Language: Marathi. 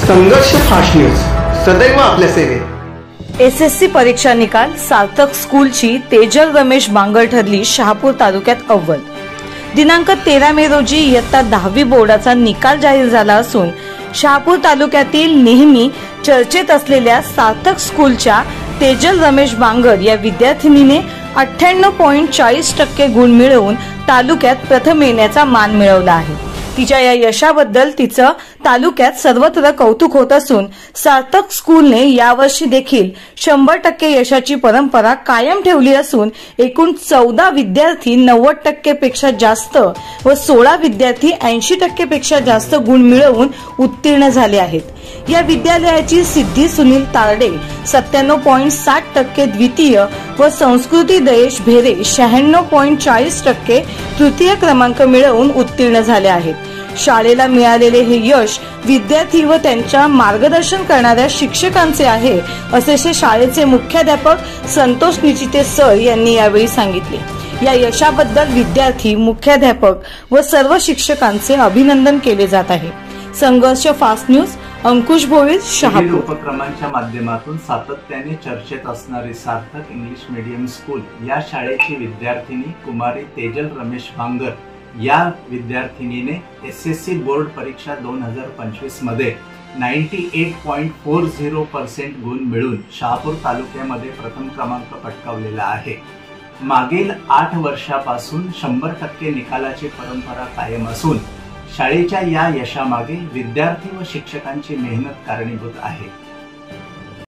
संघर्ष फास्ट न्यूज सदैव आपल्या सेवेत। एसएससी परीक्षा निकाल सार्थक स्कूलची तेजल रमेश बांगर ठरली शहापूर तालुक्यात अव्वल। दिनांक 13 मे रोजी इयत्ता 10वी बोर्डाचा निकाल जाहीर झाला असून शहापूर तालुक्यातील नेहमी चर्चेत असलेल्या सार्थक स्कूलच्या तेजल रमेश बांगर या विद्यार्थिनीने 98.40% गुण मिळवून तालुक्यात प्रथम येण्याचा मान मिळवला आहे। तिच्या या यशाबद्दल तिचं तालुक्यात सर्वत्र कौतुक होत असून सार्थक स्कूलने यावर्षी देखील 100% यशाची परंपरा कायम ठेवली असून एकूण 14 विद्यार्थी 90% पेक्षा जास्त व 16 विद्यार्थी 80% पेक्षा जास्त गुण मिळवून उत्तीर्ण झाले आहेत। या विद्यालयाची सिद्धी सुनील तारडे 97.60% द्वितीय व संस्कृती दयेश भेरे 96.40% तृतीय क्रमांक मिळवून उत्तीर्ण झाले आहेत। शाळेला मिळालेले हे यश विद्यार्थी व त्यांच्या मार्गदर्शन करणाऱ्या शिक्षकांचे आहे असे शाळेचे मुख्याध्यापक संतोष निचिते सर यांनी यावेळी सांगितले। या यशाबद्दल विद्यार्थी, मुख्याध्यापक व सर्व शिक्षकांचे अभिनंदन केले जात आहे। संघर्ष फास्ट न्यूज, अंकुश भोईर, शहापूर। उपक्रमांच्या माध्यमातून सातत्याने चर्चेत असणारी सार्थक इंग्लिश मीडियम स्कूल या शाळेची विद्यार्थिनी कुमारी तेजल रमेश बांगर या विद्यार्थिनीने एसएससी बोर्ड परीक्षा 2025 मध्ये 98.40% गुण मिळून शहापूर तालुक्यामध्ये प्रथम क्रमांक पटकावलेला आहे। मागील 8 वर्षापासून 100% निकालाची परंपरा कायम असून शाळेच्या या यशामागे विद्यार्थी व शिक्षकांची मेहनत कारणीभूत आहे।